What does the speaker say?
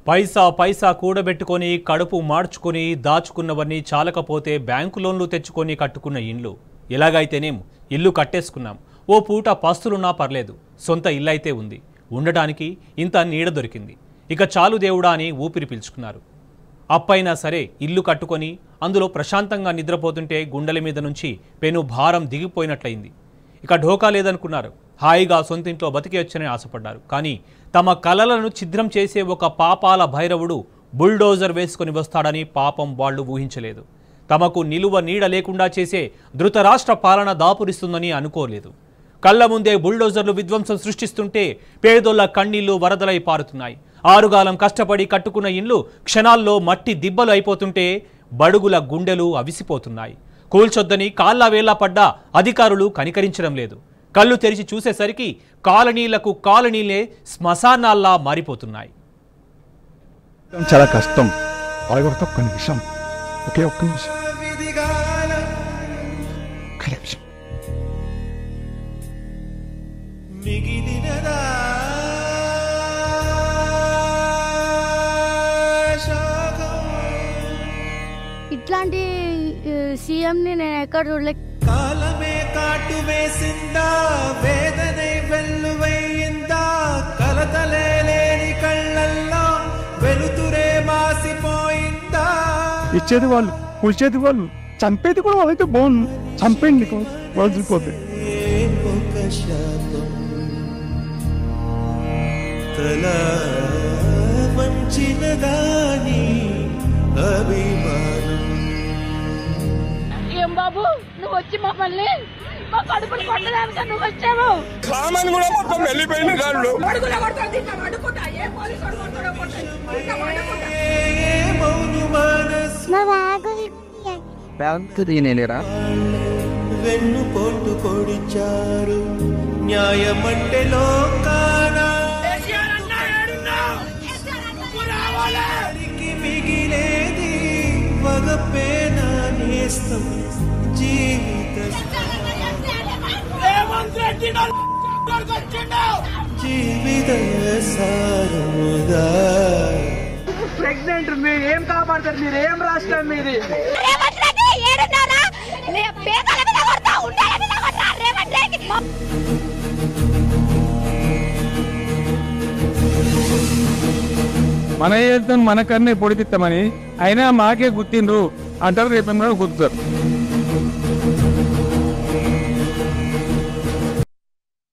పైసా పైసా కూడబెట్టుకొని కడుపు మార్చుకొని దాచుకున్నవన్నీ చాలకపోతే బ్యాంకు లోన్లు తెచ్చుకొని కట్టుకున్న ఇండ్లు ఎలాగైతేనేం ఇల్లు కట్టేసుకున్నాం. ఓ పూట పస్తులున్నా పర్లేదు, సొంత ఇల్లైతే ఉంది, ఉండడానికి ఇంత నీడ దొరికింది, ఇక చాలు దేవుడా అని ఊపిరి పీల్చుకున్నారు. అప్పైనా సరే ఇల్లు కట్టుకొని అందులో ప్రశాంతంగా నిద్రపోతుంటే గుండెల మీద నుంచి పెను భారం దిగిపోయినట్లయింది. ఇక ఢోకా లేదనుకున్నారు, హాయిగా సొంతింట్లో బతికేయొచ్చని ఆశపడ్డారు. కానీ తమ కలలను ఛిద్రం చేసే ఒక పాపాల భైరవుడు బుల్డోజర్ వేసుకొని వస్తాడని పాపం వాళ్ళు ఊహించలేదు. తమకు నిలువ నీడ లేకుండా చేసే ధృతరాష్ట్ర పాలన దాపురిస్తుందని అనుకోలేదు. కళ్ల ముందే బుల్డోజర్లు విధ్వంసం సృష్టిస్తుంటే పేదోళ్ల కన్నీళ్లు వరదలై పారుతున్నాయి. ఆరుగాలం కష్టపడి కట్టుకున్న ఇండ్లు క్షణాల్లో మట్టి దిబ్బలు అయిపోతుంటే బడుగుల గుండెలు అవిసిపోతున్నాయి. కూల్చొద్దని కాళ్ళ వేళ్లా పడ్డా అధికారులు కనికరించడం లేదు. కళ్ళు తెరిచి చూసేసరికి కాలనీలకు కాలనీలే శ్మశానాల్లా మారిపోతున్నాయి. చాలా కష్టం. ఒక్క నిమిషం, ఒకే ఒక్క నిమిషం. ఇట్లాంటి సీఎంని నేను ఎక్కడ చూడలే. కాలమే కాటు వేసిందా, వేదనే వెల్లువయ్యిందా, కలతలే లేని కళ్ళల్లో వెలుతురే మాసిపోయిందా. ఇచ్చేది వాళ్ళు, కూల్చేది వాళ్ళు, చంపేది కూడా వాళ్ళైతే బాగుంది. చంపేయండి వదిలిపోతే. ఒక శాపం తల వంచిన దాని అభిమానం. ఏం బాబు, నువ్వు వచ్చి మమ్మల్ని మా కడుపులు కొట్టడానికి నువ్వు వచ్చావు. సామాన్ కూడా మొత్తం వెళ్ళిపోయింది. కాళ్ళు వెన్ను పోటు కొడిచారు న్యాయమంటే లోకానా. మిగిలేది వగపేనా నేస్తం జీవిత జీవిత సారముదా. ప్రెగ్నెంట్ మీరు ఏం కాపాడతారు? మీరు ఏం రాష్ట్రం మీది? మన ఏదో మనకన్నే పొడిపిస్తామని అయినా మాకే గుర్తిండ్రు అంటారు, రేపు గుర్తుతారు.